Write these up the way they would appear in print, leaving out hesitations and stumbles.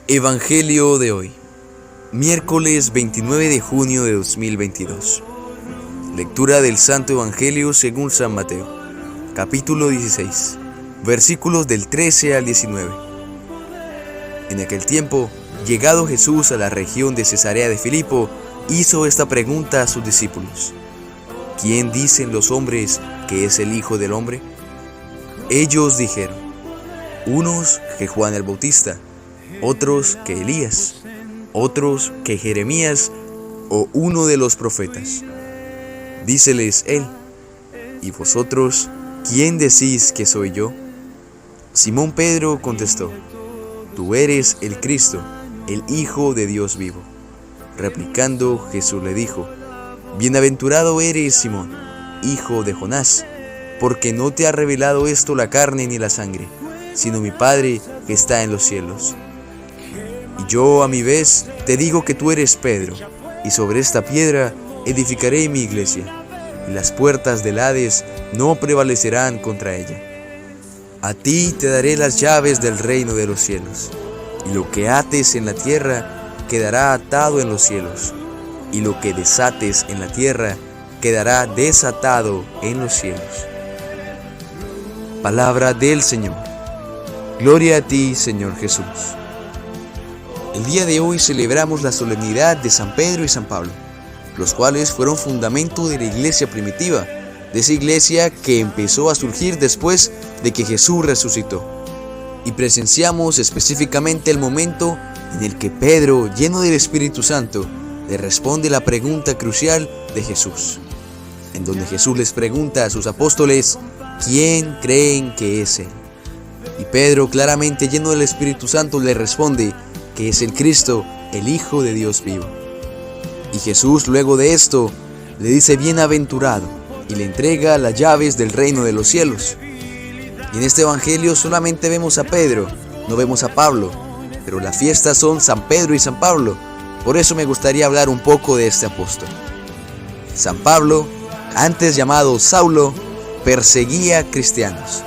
Evangelio de hoy, miércoles 29 de junio de 2022. Lectura del Santo Evangelio según San Mateo, capítulo 16, versículos del 13 al 19. En aquel tiempo, llegado Jesús a la región de Cesarea de Filipo, hizo esta pregunta a sus discípulos: ¿Quién dicen los hombres que es el Hijo del Hombre? Ellos dijeron: unos que Juan el Bautista, otros que Elías, otros que Jeremías o uno de los profetas. Díceles él: ¿y vosotros quién decís que soy yo? Simón Pedro contestó: Tú eres el Cristo, el Hijo de Dios vivo. Replicando, Jesús le dijo: Bienaventurado eres, Simón, hijo de Jonás, porque no te ha revelado esto la carne ni la sangre, sino mi Padre que está en los cielos. Y yo, a mi vez, te digo que tú eres Pedro, y sobre esta piedra edificaré mi iglesia, y las puertas del Hades no prevalecerán contra ella. A ti te daré las llaves del reino de los cielos, y lo que ates en la tierra quedará atado en los cielos, y lo que desates en la tierra quedará desatado en los cielos. Palabra del Señor. Gloria a ti, Señor Jesús. El día de hoy celebramos la solemnidad de San Pedro y San Pablo, los cuales fueron fundamento de la iglesia primitiva, de esa iglesia que empezó a surgir después de que Jesús resucitó. Y presenciamos específicamente el momento en el que Pedro, lleno del Espíritu Santo, le responde la pregunta crucial de Jesús, en donde Jesús les pregunta a sus apóstoles: ¿quién creen que es Él? Y Pedro, claramente lleno del Espíritu Santo, le responde que es el Cristo, el Hijo de Dios vivo. Y Jesús, luego de esto, le dice bienaventurado y le entrega las llaves del reino de los cielos. Y en este Evangelio solamente vemos a Pedro, no vemos a Pablo, pero las fiestas son San Pedro y San Pablo. Por eso me gustaría hablar un poco de este apóstol. San Pablo, antes llamado Saulo, perseguía cristianos,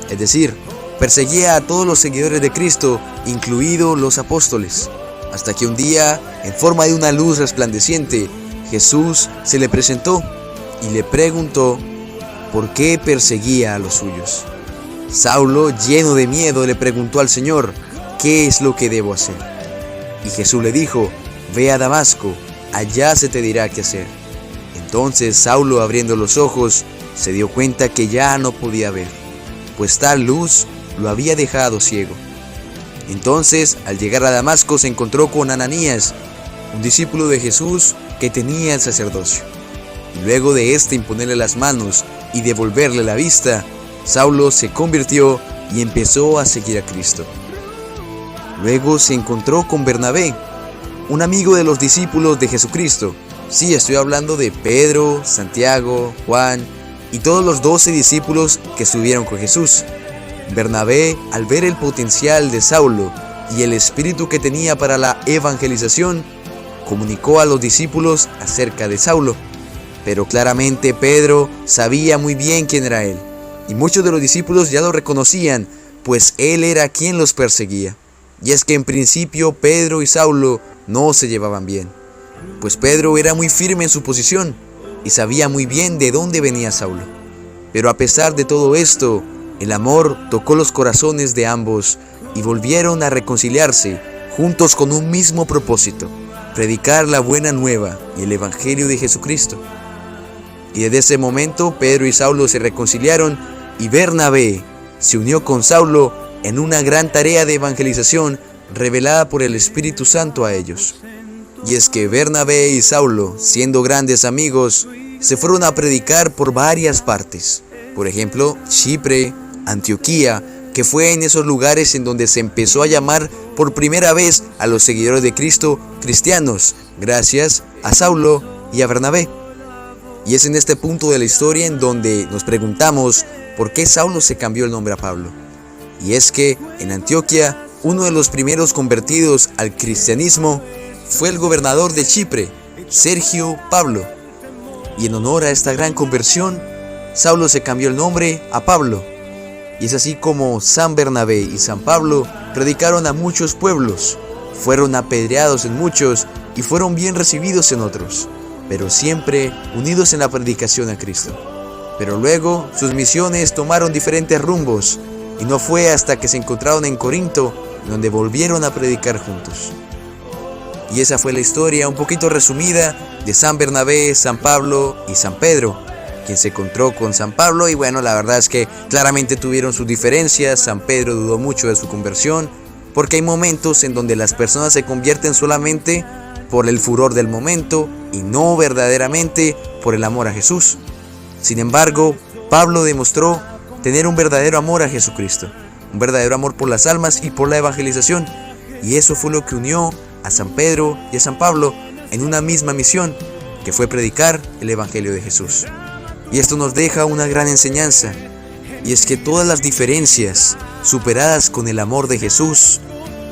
es decir, perseguía a todos los seguidores de Cristo, incluidos los apóstoles, hasta que un día, en forma de una luz resplandeciente, Jesús se le presentó y le preguntó por qué perseguía a los suyos. Saulo, lleno de miedo, le preguntó al Señor: ¿qué es lo que debo hacer? Y Jesús le dijo: ve a Damasco, allá se te dirá qué hacer. Entonces Saulo, abriendo los ojos, se dio cuenta que ya no podía ver, pues tal luz lo había dejado ciego. Entonces, al llegar a Damasco, se encontró con Ananías, un discípulo de Jesús que tenía el sacerdocio. Y luego de imponerle las manos y devolverle la vista, Saulo se convirtió y empezó a seguir a Cristo. Luego se encontró con Bernabé, un amigo de los discípulos de Jesucristo. Sí, estoy hablando de Pedro, Santiago, Juan y todos los 12 discípulos que estuvieron con Jesús. Bernabé, al ver el potencial de Saulo y el espíritu que tenía para la evangelización, comunicó a los discípulos acerca de Saulo. Pero claramente Pedro sabía muy bien quién era él, y muchos de los discípulos ya lo reconocían, pues él era quien los perseguía. Y es que en principio Pedro y Saulo no se llevaban bien, pues Pedro era muy firme en su posición y sabía muy bien de dónde venía Saulo. Pero a pesar de todo esto, el amor tocó los corazones de ambos y volvieron a reconciliarse, juntos con un mismo propósito: predicar la buena nueva y el Evangelio de Jesucristo. Y desde ese momento Pedro y Saulo se reconciliaron, y Bernabé se unió con Saulo en una gran tarea de evangelización revelada por el Espíritu Santo a ellos. Y es que Bernabé y Saulo, siendo grandes amigos, se fueron a predicar por varias partes. Por ejemplo, Chipre, Antioquía, que fue en esos lugares en donde se empezó a llamar por primera vez a los seguidores de Cristo cristianos, gracias a Saulo y a Bernabé. Y es en este punto de la historia en donde nos preguntamos por qué Saulo se cambió el nombre a Pablo. Y es que en Antioquía, uno de los primeros convertidos al cristianismo fue el gobernador de Chipre, Sergio Pablo. Y en honor a esta gran conversión, Saulo se cambió el nombre a Pablo. Y es así como San Bernabé y San Pablo predicaron a muchos pueblos, fueron apedreados en muchos y fueron bien recibidos en otros, pero siempre unidos en la predicación a Cristo. Pero luego sus misiones tomaron diferentes rumbos y no fue hasta que se encontraron en Corinto donde volvieron a predicar juntos. Y esa fue la historia un poquito resumida de San Bernabé, San Pablo y San Pedro, quien se encontró con San Pablo y bueno, la verdad es que claramente tuvieron sus diferencias. San Pedro dudó mucho de su conversión, porque hay momentos en donde las personas se convierten solamente por el furor del momento y no verdaderamente por el amor a Jesús. Sin embargo, Pablo demostró tener un verdadero amor a Jesucristo, un verdadero amor por las almas y por la evangelización, y eso fue lo que unió a San Pedro y a San Pablo en una misma misión, que fue predicar el Evangelio de Jesús. Y esto nos deja una gran enseñanza, y es que todas las diferencias superadas con el amor de Jesús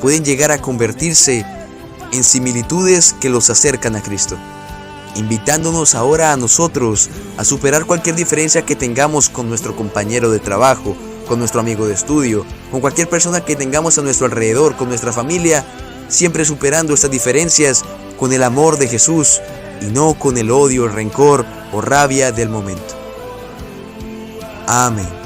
pueden llegar a convertirse en similitudes que los acercan a Cristo, invitándonos ahora a nosotros a superar cualquier diferencia que tengamos con nuestro compañero de trabajo, con nuestro amigo de estudio, con cualquier persona que tengamos a nuestro alrededor, con nuestra familia, siempre superando estas diferencias con el amor de Jesús y no con el odio, el rencor o rabia del momento. Amén.